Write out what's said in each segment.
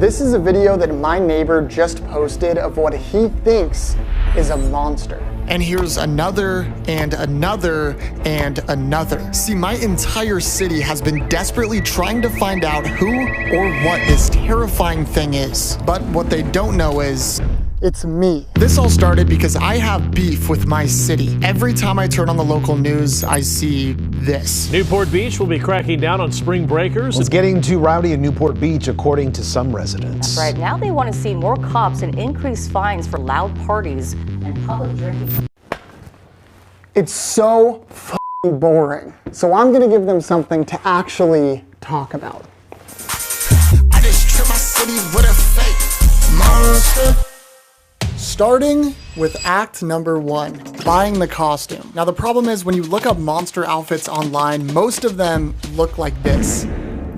This is a video that my neighbor just posted of what he thinks is a monster. And here's another and another and another. See, my entire city has been desperately trying to find out who or what this terrifying thing is. But what they don't know is, it's me. This all started because I have beef with my city. Every time I turn on the local news, I see this. Newport Beach will be cracking down on spring breakers. It's getting too rowdy in Newport Beach, according to some residents. That's right. Now they want to see more cops and increased fines for loud parties and public drinking. It's so f***ing boring. So I'm gonna give them something to actually talk about. I just trip my city with a fake monster. Starting with act number 1, buying the costume. Now the problem is when you look up monster outfits online, most of them look like this.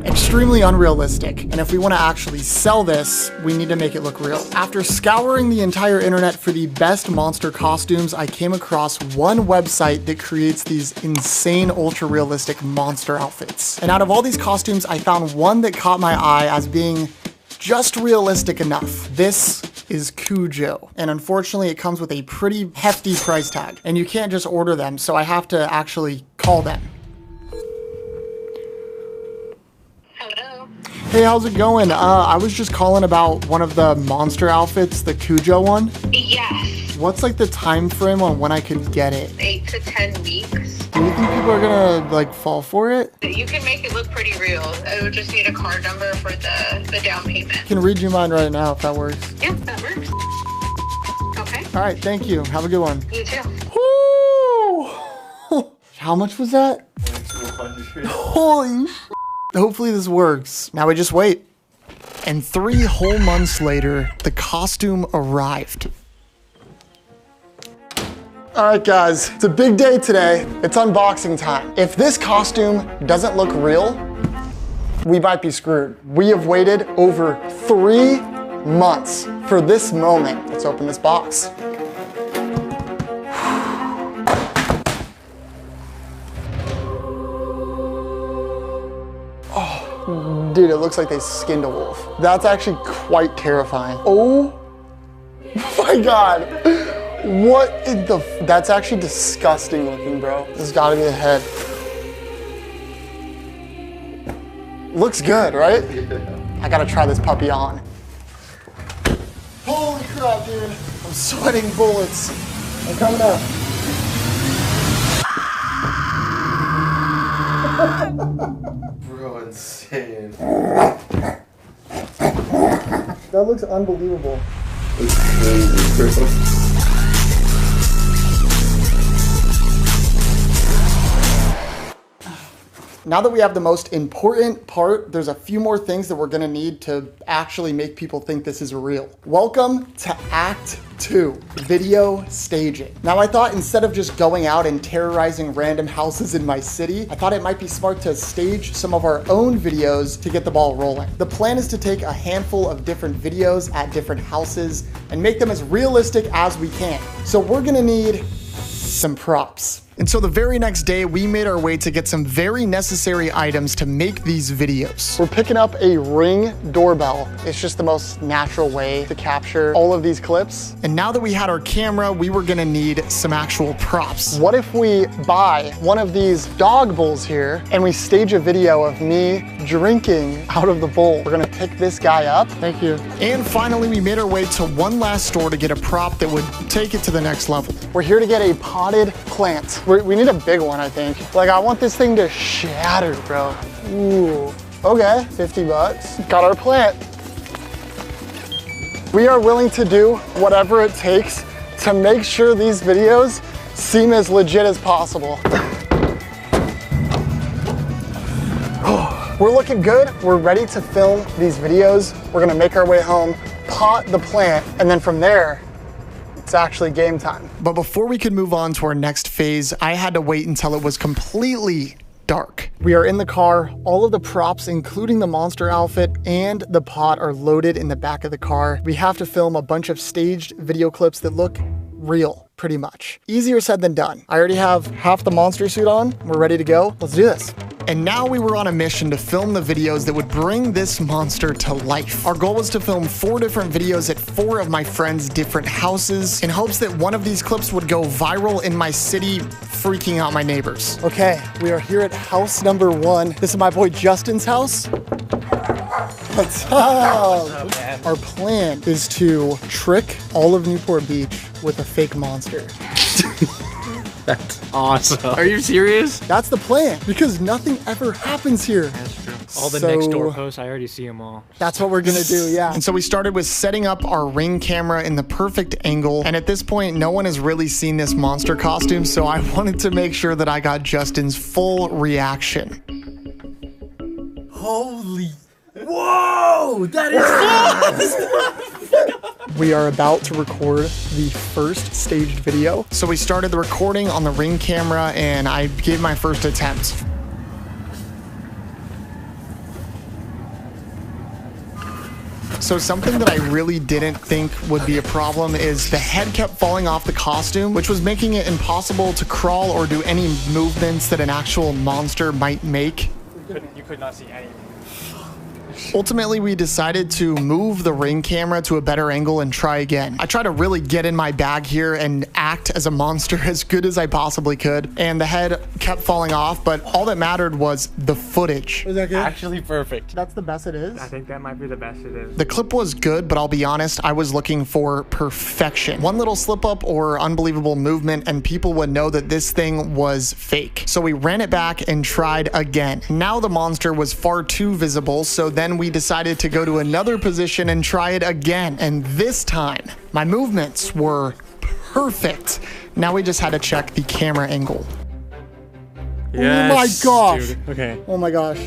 Extremely unrealistic. And if we want to actually sell this, we need to make it look real. After scouring the entire internet for the best monster costumes, I came across one website that creates these insane ultra realistic monster outfits. And out of all these costumes, I found one that caught my eye as being just realistic enough. This is Cujo. And unfortunately, it comes with a pretty hefty price tag. And you can't just order them, so I have to actually call them. Hello. Hey, how's it going? I was just calling about one of the monster outfits, the Cujo one. Yes. What's like the time frame on when I could get it? 8 to 10 weeks. Do you think people are gonna like fall for it? You can make it look pretty real. I would just need a card number for the down payment. I can read you mine right now if that works. Yeah, that works. Okay. All right, thank you. Have a good one. You too. Woo! How much was that? Holy sh**. Hopefully this works. Now we just wait. And 3 whole months later, the costume arrived. All right, guys, it's a big day today. It's unboxing time. If this costume doesn't look real, we might be screwed. We have waited over 3 months for this moment. Let's open this box. Oh, dude, it looks like they skinned a wolf. That's actually quite terrifying. Oh my God. What in the that's actually disgusting looking, bro. This has got to be the head. Looks good, right? I gotta try this puppy on. Holy crap, dude. I'm sweating bullets. I'm coming up. Bro, insane. That looks unbelievable. It's crazy, bro. Now that we have the most important part, there's a few more things that we're gonna need to actually make people think this is real. Welcome to Act 2, video staging. Now I thought instead of just going out and terrorizing random houses in my city, I thought it might be smart to stage some of our own videos to get the ball rolling. The plan is to take a handful of different videos at different houses and make them as realistic as we can. So we're gonna need some props. And so the very next day, we made our way to get some very necessary items to make these videos. We're picking up a Ring doorbell. It's just the most natural way to capture all of these clips. And now that we had our camera, we were gonna need some actual props. What if we buy one of these dog bowls here and we stage a video of me drinking out of the bowl? We're gonna pick this guy up. Thank you. And finally, we made our way to one last store to get a prop that would take it to the next level. We're here to get a potted plant. We need a big one, I think. Like, I want this thing to shatter, bro. Ooh, okay, 50 bucks. Got our plant. We are willing to do whatever it takes to make sure these videos seem as legit as possible. We're looking good. We're ready to film these videos. We're gonna make our way home, pot the plant, and then from there, it's actually game time. But before we could move on to our next phase, I had to wait until it was completely dark. We are in the car. All of the props, including the monster outfit and the pot, are loaded in the back of the car. We have to film a bunch of staged video clips that look real. pretty much. Easier said than done. I already have half the monster suit on. We're ready to go. Let's do this. And now we were on a mission to film the videos that would bring this monster to life. Our goal was to film 4 different videos at 4 of my friends' different houses in hopes that one of these clips would go viral in my city, freaking out my neighbors. Okay, we are here at house number 1. This is my boy Justin's house. What's up? Our plan is to trick all of Newport Beach with a fake monster. That's awesome. Are you serious? That's the plan, because nothing ever happens here. That's true. All the next door posts, I already see them all. That's what we're gonna do, yeah. And so we started with setting up our Ring camera in the perfect angle. And at this point, no one has really seen this monster costume, so I wanted to make sure that I got Justin's full reaction. Holy. Whoa! That is We are about to record the first staged video. So we started the recording on the Ring camera and I gave my first attempt. So something that I really didn't think would be a problem is the head kept falling off the costume, which was making it impossible to crawl or do any movements that an actual monster might make. You could not see any. Ultimately, we decided to move the Ring camera to a better angle and try again. I tried to really get in my bag here and act as a monster as good as I possibly could. And the head kept falling off, but all that mattered was the footage. Was that good? Actually perfect. That's the best it is? I think that might be the best it is. The clip was good, but I'll be honest, I was looking for perfection. One little slip up or unbelievable movement and people would know that this thing was fake. So we ran it back and tried again. Now the monster was far too visible, so then we decided to go to another position and try it again. And this time, my movements were perfect. Now we just had to check the camera angle. Yes, oh my gosh. Dude. Okay. Oh my gosh.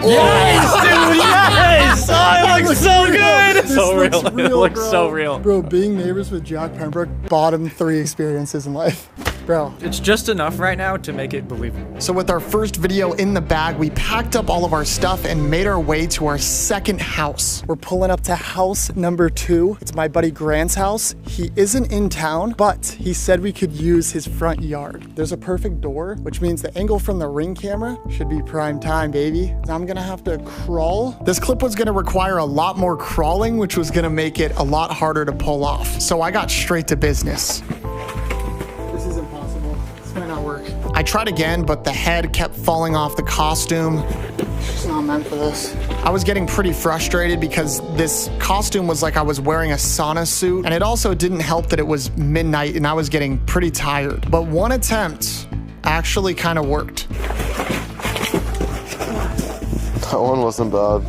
Yes, dude, yes! Oh, it looks so good! This So looks real. It looks bro. so real. Bro, being neighbors with Jack Pembroke, bottom 3 experiences in life. Bro. It's just enough right now to make it believable. So with our first video in the bag, we packed up all of our stuff and made our way to our second house. We're pulling up to house number 2. It's my buddy Grant's house. He isn't in town, but he said we could use his front yard. There's a perfect door, which means the angle from the Ring camera should be prime time, baby. I'm gonna have to crawl. This clip was gonna require a lot more crawling, which was gonna make it a lot harder to pull off. So I got straight to business. This is impossible. This might not work. I tried again, but the head kept falling off the costume. It's not meant for this. I was getting pretty frustrated because this costume was like I was wearing a sauna suit, and it also didn't help that it was midnight and I was getting pretty tired. But one attempt actually kind of worked. That one wasn't bad.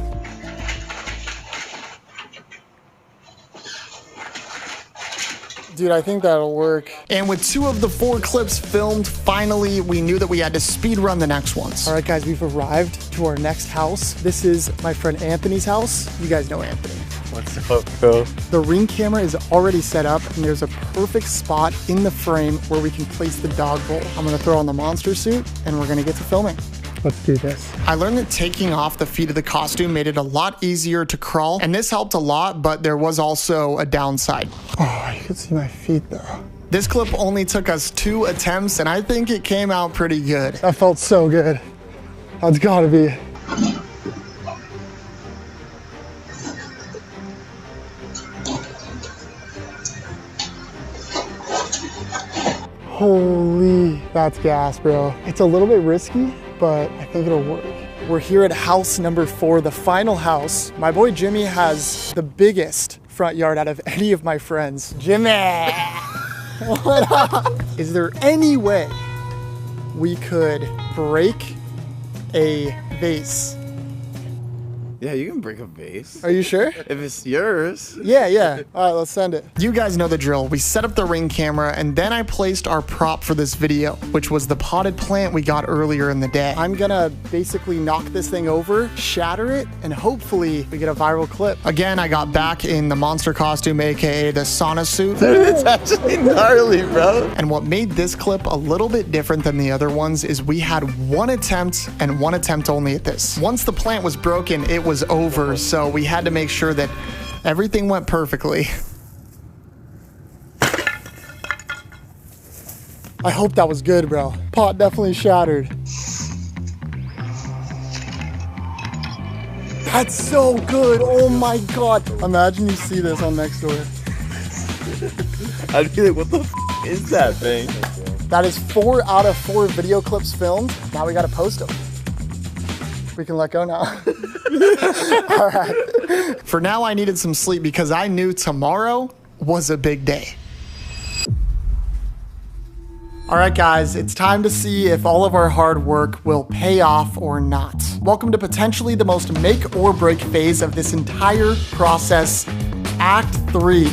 Dude, I think that'll work. And with 2 of the 4 clips filmed, finally, we knew that we had to speed run the next ones. All right, guys, we've arrived to our next house. This is my friend Anthony's house. You guys know Anthony. What's up, bro? The Ring camera is already set up, and there's a perfect spot in the frame where we can place the dog bowl. I'm gonna throw on the monster suit, and we're gonna get to filming. Let's do this. I learned that taking off the feet of the costume made it a lot easier to crawl, and this helped a lot, but there was also a downside. Oh, you can see my feet though. This clip only took us 2 attempts, and I think it came out pretty good. That felt so good. That's gotta be. Holy, that's gas, bro. It's a little bit risky, but I think it'll work. We're here at house number 4, the final house. My boy Jimmy has the biggest front yard out of any of my friends. Jimmy! What up? Is there any way we could break a vase? Yeah, you can break a vase. Are you sure? If it's yours. Yeah. All right, let's send it. You guys know the drill. We set up the Ring camera, and then I placed our prop for this video, which was the potted plant we got earlier in the day. I'm gonna basically knock this thing over, shatter it, and hopefully we get a viral clip. Again, I got back in the monster costume, AKA the sauna suit. Dude, it's actually gnarly, bro. And what made this clip a little bit different than the other ones is we had 1 attempt and 1 attempt only at this. Once the plant was broken, it was over, so we had to make sure that everything went perfectly. I hope that was good, bro. Pot definitely shattered. That's so good. Oh my God. Imagine you see this on Nextdoor. I'd be like, what the f is that thing? That is 4 out of 4 video clips filmed. Now we gotta post them. We can let go now. All right. For now, I needed some sleep because I knew tomorrow was a big day. All right, guys, it's time to see if all of our hard work will pay off or not. Welcome to potentially the most make or break phase of this entire process, Act 3.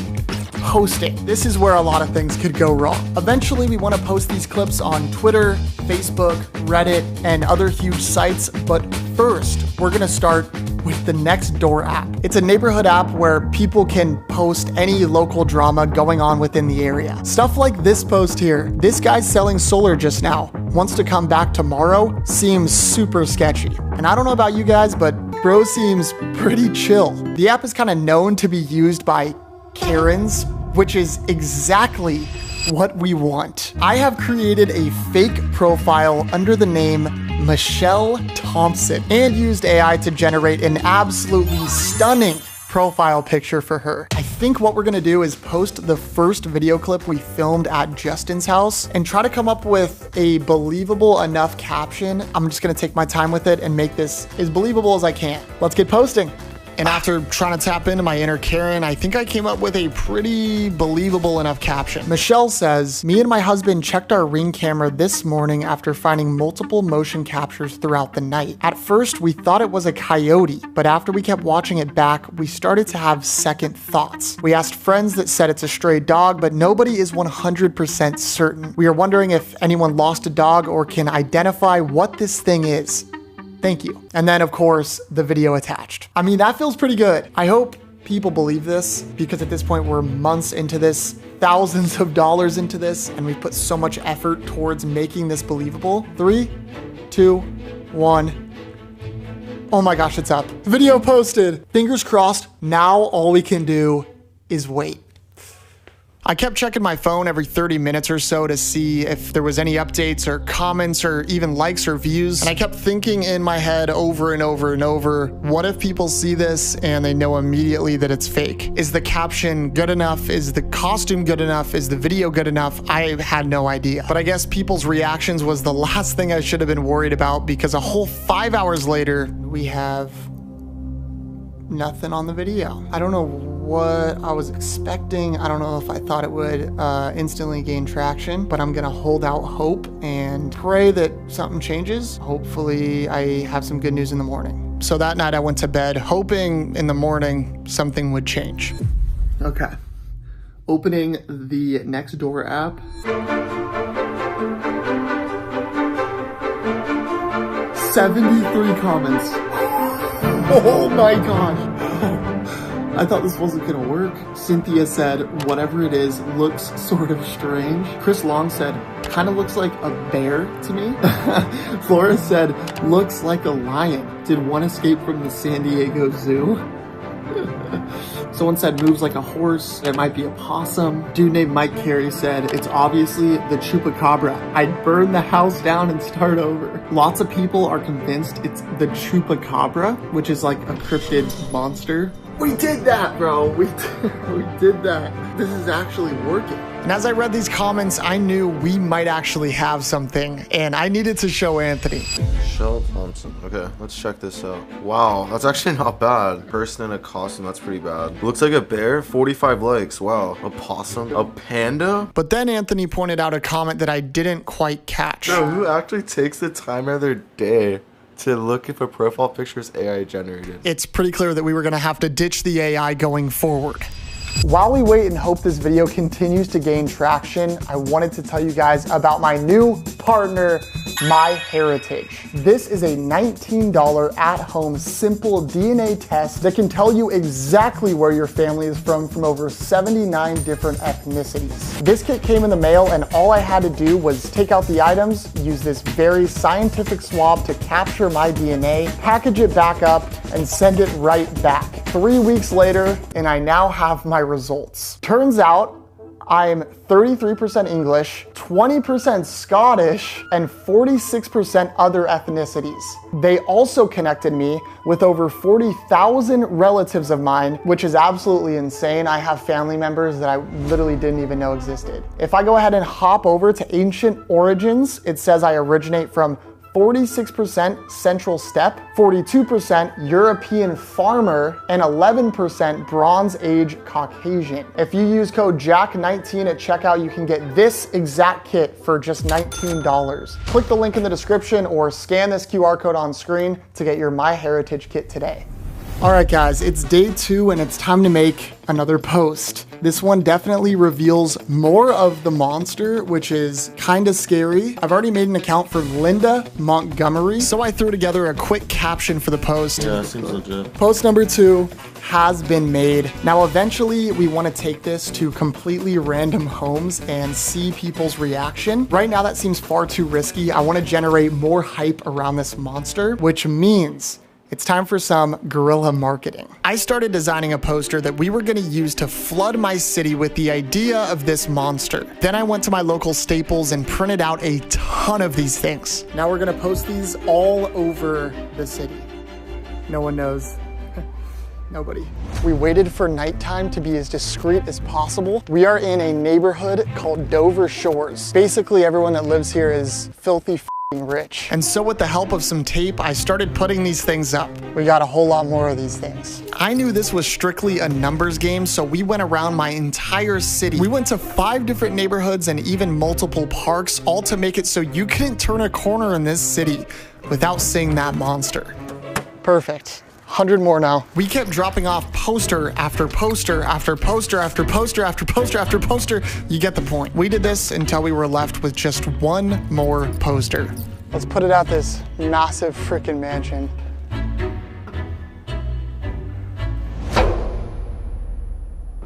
Posting. This is where a lot of things could go wrong. Eventually, we want to post these clips on Twitter, Facebook, Reddit, and other huge sites, but first, we're gonna start with the Nextdoor app. It's a neighborhood app where people can post any local drama going on within the area. Stuff like this post here. This guy's selling solar just now. Wants to come back tomorrow. Seems super sketchy. And I don't know about you guys, but bro seems pretty chill. The app is kind of known to be used by Karens, which is exactly what we want. I have created a fake profile under the name Michelle Thompson and used AI to generate an absolutely stunning profile picture for her. I think what we're gonna do is post the first video clip we filmed at Justin's house and try to come up with a believable enough caption. I'm just gonna take my time with it and make this as believable as I can. Let's get posting. And after trying to tap into my inner Karen, I think I came up with a pretty believable enough caption. Michelle says, "Me and my husband checked our Ring camera this morning after finding multiple motion captures throughout the night. At first, we thought it was a coyote, but after we kept watching it back, we started to have second thoughts. We asked friends that said it's a stray dog, but nobody is 100% certain. We are wondering if anyone lost a dog or can identify what this thing is. Thank you." And then, of course, the video attached. I mean, that feels pretty good. I hope people believe this because at this point, we're months into this, thousands of dollars into this, and we've put so much effort towards making this believable. 3, 2, 1. Oh my gosh, it's up. Video posted. Fingers crossed. Now all we can do is wait. I kept checking my phone every 30 minutes or so to see if there was any updates or comments or even likes or views. And I kept thinking in my head over and over and over, what if people see this and they know immediately that it's fake? Is the caption good enough? Is the costume good enough? Is the video good enough? I had no idea. But I guess people's reactions was the last thing I should have been worried about because a whole 5 hours later, we have nothing on the video. I don't know what I was expecting. I don't know if I thought it would instantly gain traction, but I'm gonna hold out hope and pray that something changes. Hopefully I have some good news in the morning. So that night I went to bed hoping in the morning something would change. Okay, opening the Nextdoor app. 73 comments. Oh my gosh. I thought this wasn't gonna work. Cynthia said, whatever it is, looks sort of strange. Chris Long said, kind of looks like a bear to me. Flora said, looks like a lion. Did one escape from the San Diego Zoo? Someone said moves like a horse. It might be a possum. Dude named Mike Carey said it's obviously the chupacabra. I'd burn the house down and start over. Lots of people are convinced it's the chupacabra, which is like a cryptid monster. We did that, bro. We did that. This is actually working. And as I read these comments, I knew we might actually have something, and I needed to show Anthony. Michelle Thompson. Okay, let's check this out. Wow, that's actually not bad. Person in a costume, that's pretty bad. Looks like a bear, 45 likes. Wow. A possum, a panda. But then Anthony pointed out a comment that I didn't quite catch. Bro, who actually takes the time out of their day to look if a profile picture is AI generated? It's pretty clear that we were gonna have to ditch the AI going forward. While we wait and hope this video continues to gain traction, I wanted to tell you guys about my new partner, MyHeritage. This is a $19 at-home simple DNA test that can tell you exactly where your family is from over 79 different ethnicities. This kit came in the mail and all I had to do was take out the items, use this very scientific swab to capture my DNA, package it back up, and send it right back. 3 weeks later, and I now have my results. Turns out, I'm 33% English, 20% Scottish, and 46% other ethnicities. They also connected me with over 40,000 relatives of mine, which is absolutely insane. I have family members that I literally didn't even know existed. If I go ahead and hop over to ancient origins, it says I originate from 46% Central Steppe, 42% European farmer, and 11% Bronze Age Caucasian. If you use code JACK19 at checkout, you can get this exact kit for just $19. Click the link in the description or scan this QR code on screen to get your MyHeritage kit today. All right, guys, it's day 2 and it's time to make another post. This one definitely reveals more of the monster, which is kind of scary. I've already made an account for Linda Montgomery, so I threw together a quick caption for the post. Yeah, seems legit. Post number 2 has been made. Now, eventually, we want to take this to completely random homes and see people's reaction. Right now, that seems far too risky. I want to generate more hype around this monster, which means it's time for some guerrilla marketing. I started designing a poster that we were gonna use to flood my city with the idea of this monster. Then I went to my local Staples and printed out a ton of these things. Now we're gonna post these all over the city. No one knows. Nobody. We waited for nighttime to be as discreet as possible. We are in a neighborhood called Dover Shores. Basically, everyone that lives here is filthy rich. And so with the help of some tape, I started putting these things up. We got a whole lot more of these things. I knew this was strictly a numbers game, so we went around my entire city. We went to 5 different neighborhoods and even multiple parks, all to make it so you couldn't turn a corner in this city without seeing that monster. Perfect. 100 more now. We kept dropping off poster after poster after poster after poster after poster after poster. You get the point. We did this until we were left with just one more poster. Let's put it at this massive freaking mansion.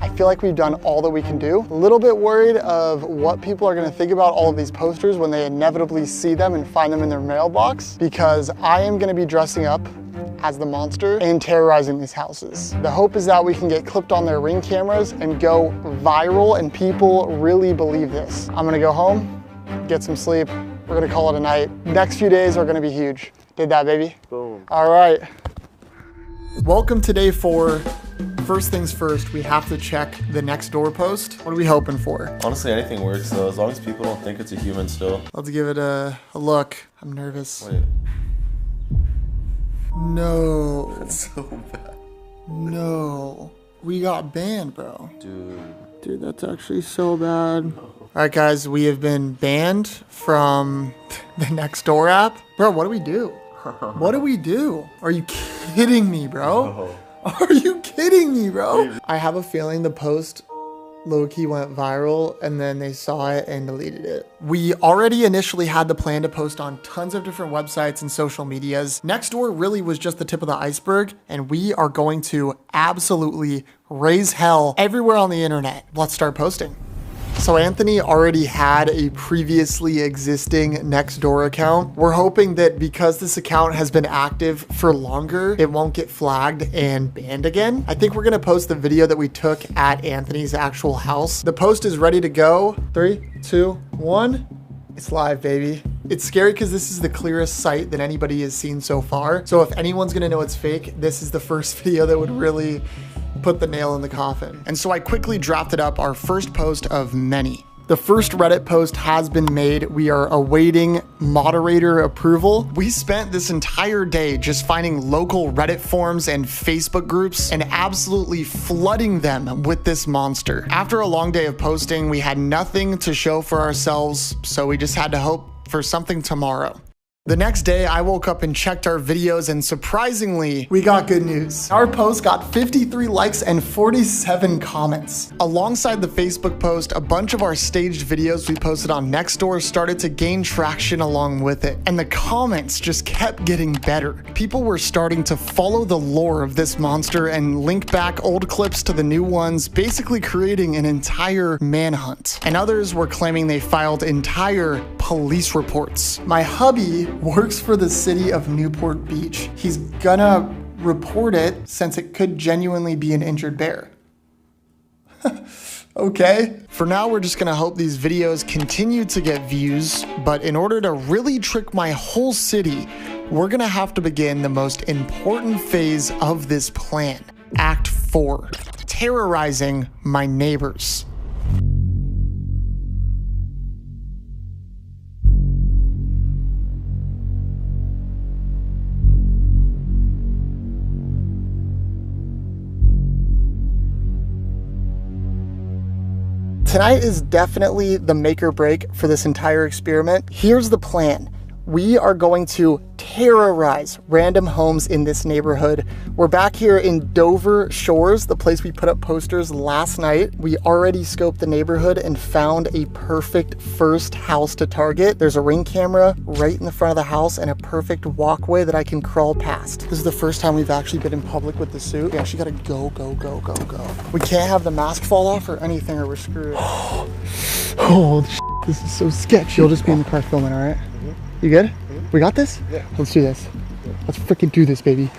I feel like we've done all that we can do. A little bit worried of what people are gonna think about all of these posters when they inevitably see them and find them in their mailbox, because I am gonna be dressing up as the monster and terrorizing these houses. The hope is that we can get clipped on their Ring cameras and go viral and people really believe this. I'm gonna go home, get some sleep. We're gonna call it a night. Next few days are gonna be huge. Did that, baby? Boom. All right. Welcome to day 4. First things first, we have to check the Nextdoor post. What are we hoping for? Honestly, anything works though, as long as people don't think it's a human still. Let's give it a look. I'm nervous. Wait. No. That's so bad. No. We got banned, bro. Dude, that's actually so bad. All right, guys, we have been banned from the Nextdoor app. Bro, what do we do? What do we do? Are you kidding me, bro? Are you kidding me, bro? I have a feeling the post low-key went viral and then they saw it and deleted it. We already initially had the plan to post on tons of different websites and social medias. Nextdoor really was just the tip of the iceberg, and we are going to absolutely raise hell everywhere on the internet. Let's start posting. So Anthony already had a previously existing Nextdoor account. We're hoping that because this account has been active for longer, it won't get flagged and banned again. I think we're gonna post the video that we took at Anthony's actual house. The post is ready to go. 3, 2, 1. It's live, baby. It's scary because this is the clearest sight that anybody has seen so far. So if anyone's gonna know it's fake, this is the first video that would really put the nail in the coffin. And so I quickly drafted up our first post of many. The first Reddit post has been made. We are awaiting moderator approval. We spent this entire day just finding local Reddit forums and Facebook groups and absolutely flooding them with this monster. After a long day of posting, we had nothing to show for ourselves, so we just had to hope for something tomorrow. The next day, I woke up and checked our videos, and surprisingly, we got good news. Our post got 53 likes and 47 comments. Alongside the Facebook post, a bunch of our staged videos we posted on Nextdoor started to gain traction along with it, and the comments just kept getting better. People were starting to follow the lore of this monster and link back old clips to the new ones, basically creating an entire manhunt. And others were claiming they filed entire police reports. My hubby works for the city of Newport Beach. He's gonna report it since it could genuinely be an injured bear. Okay. For now, we're just gonna hope these videos continue to get views, but in order to really trick my whole city, we're gonna have to begin the most important phase of this plan. Act 4, terrorizing my neighbors. Tonight is definitely the make or break for this entire experiment. Here's the plan. We are going to terrorize random homes in this neighborhood. We're back here in Dover Shores, the place we put up posters last night. We already scoped the neighborhood and found a perfect first house to target. There's a Ring camera right in the front of the house and a perfect walkway that I can crawl past. This is the first time we've actually been in public with the suit. We actually gotta go. We can't have the mask fall off or anything or we're screwed. Holy shit, this is so sketchy. You'll just be in the car filming, all right? You good? We got this? Yeah. Let's do this. Let's freaking do this, baby.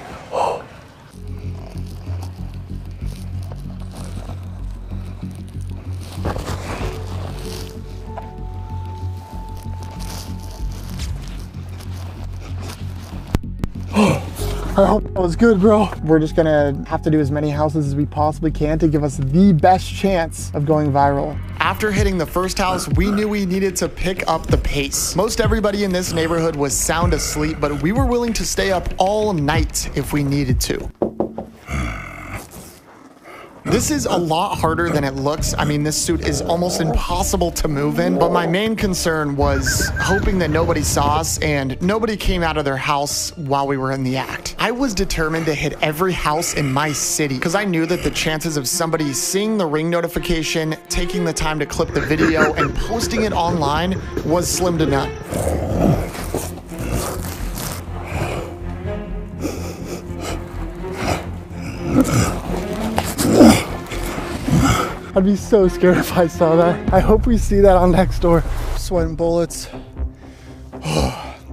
I hope that was good, bro. We're just gonna have to do as many houses as we possibly can to give us the best chance of going viral. After hitting the first house, we knew we needed to pick up the pace. Most everybody in this neighborhood was sound asleep, but we were willing to stay up all night if we needed to. This is a lot harder than it looks. I mean, this suit is almost impossible to move in, but my main concern was hoping that nobody saw us and nobody came out of their house while we were in the act. I was determined to hit every house in my city because I knew that the chances of somebody seeing the Ring notification, taking the time to clip the video, and posting it online was slim to none. I'd be so scared if I saw that. I hope we see that on next door. Sweating bullets.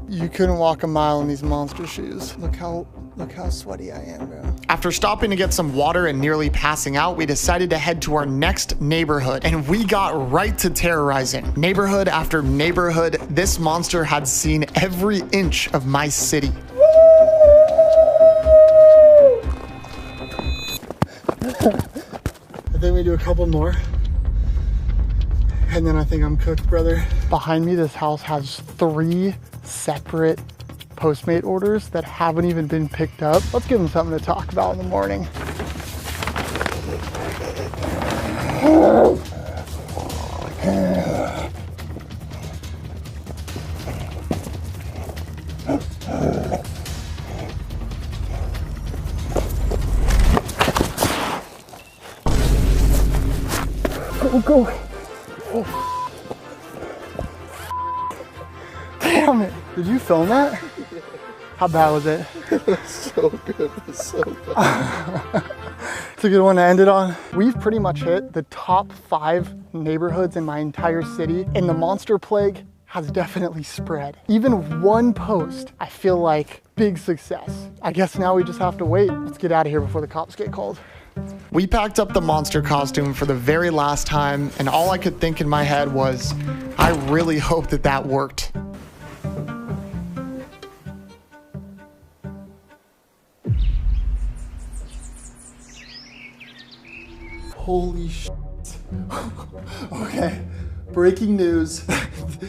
You couldn't walk a mile in these monster shoes. Look how sweaty I am, bro. After stopping to get some water and nearly passing out, we decided to head to our next neighborhood, and we got right to terrorizing. Neighborhood after neighborhood, this monster had seen every inch of my city. I think we do a couple more, and then I think I'm cooked, brother. Behind me, this house has 3 separate Postmate orders that haven't even been picked up. Let's give them something to talk about in the morning. Go. Oh. Damn it. Did you film that? How bad was it? It was so good. It was so bad. It's a good one to end it on. We've pretty much hit the top 5 neighborhoods in my entire city, and the monster plague has definitely spread. Even one post, I feel like big success. I guess now we just have to wait. Let's get out of here before the cops get called. We packed up the monster costume for the very last time, and all I could think in my head was, I really hope that that worked. Holy shit. Okay, breaking news.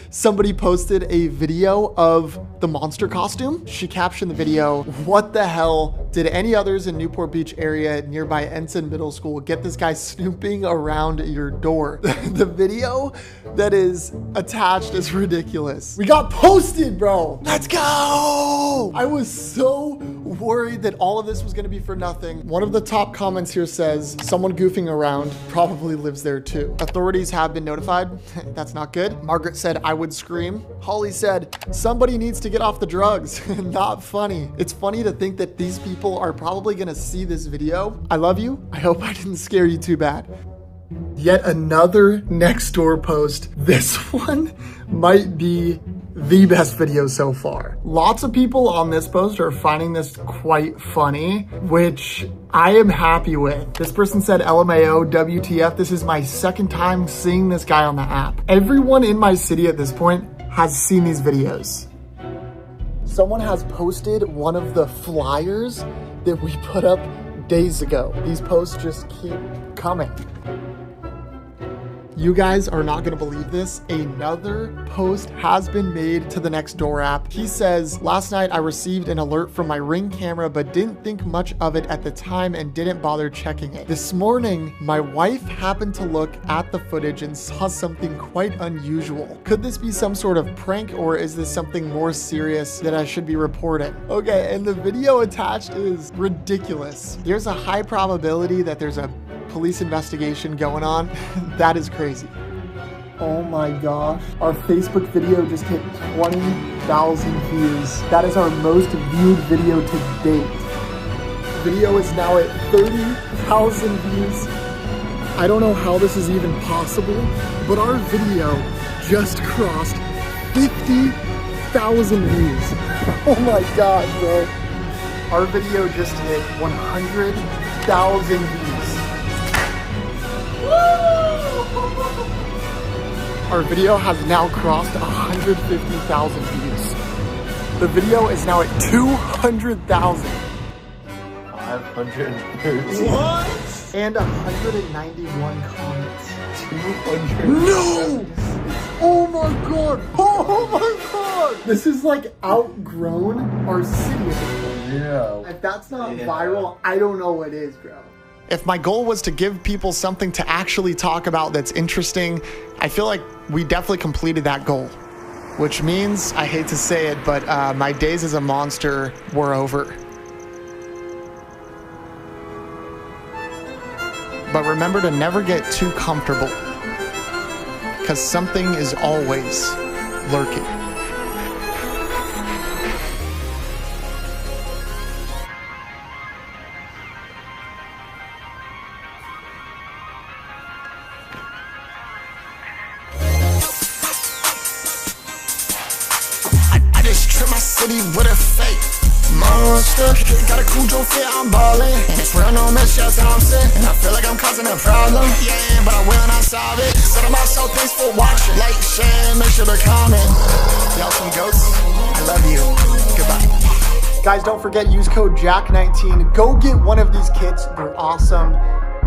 Somebody posted a video of the monster costume. She captioned the video, "What the hell did any others in Newport Beach area nearby Ensign Middle School get this guy snooping around your door?" The video that is attached is ridiculous. We got posted, bro. Let's go. I was so worried that all of this was gonna be for nothing. One of the top comments here says, "Someone goofing around probably lives there too." Authorities have been notified. That's not good. Margaret said, "I would scream." Holly said, "Somebody needs to get off the drugs." Not funny. It's funny to think that these people are probably gonna see this video. I love you. I hope I didn't scare you too bad. Yet another next door post. This one might be the best video so far. Lots of people on this post are finding this quite funny, which I am happy with. This person said, LMAO, WTF, this is my second time seeing this guy on the app. Everyone in my city at this point has seen these videos. Someone has posted one of the flyers that we put up days ago. These posts just keep coming. You guys are not gonna believe this. Another post has been made to the Nextdoor app. He says, last night I received an alert from my Ring camera, but didn't think much of it at the time and didn't bother checking it. This morning, my wife happened to look at the footage and saw something quite unusual. Could this be some sort of prank, or is this something more serious that I should be reporting? Okay, and the video attached is ridiculous. There's a high probability that there's a police investigation going on. That is crazy. Oh my gosh. Our Facebook video just hit 20,000 views. That is our most viewed video to date. Video is now at 30,000 views. I don't know how this is even possible, but our video just crossed 50,000 views. Oh my god, bro. Our video just hit 100,000 views. Our video has now crossed 150,000 views. The video is now at 200,000. 530. What? And 191 comments. 200. No! Oh my god! Oh my god! This is like outgrown our city. Yeah. If that's not viral, I don't know what is, bro. If my goal was to give people something to actually talk about that's interesting, I feel like we definitely completed that goal. Which means, I hate to say it, but my days as a monster were over. But remember to never get too comfortable, because something is always lurking. Trip my city with a fake monster. Got a cool Joe fit, I'm ballin'. And it's real, no Michelle Thompson. And I feel like I'm causing a problem. Yeah, but I will not solve it. Set up myself, thanks for watching. Like, share, make sure to comment. Y'all some goats. I love you. Goodbye. Guys, don't forget, use code JACK19. Go get one of these kits. They're awesome.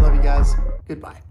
Love you guys. Goodbye.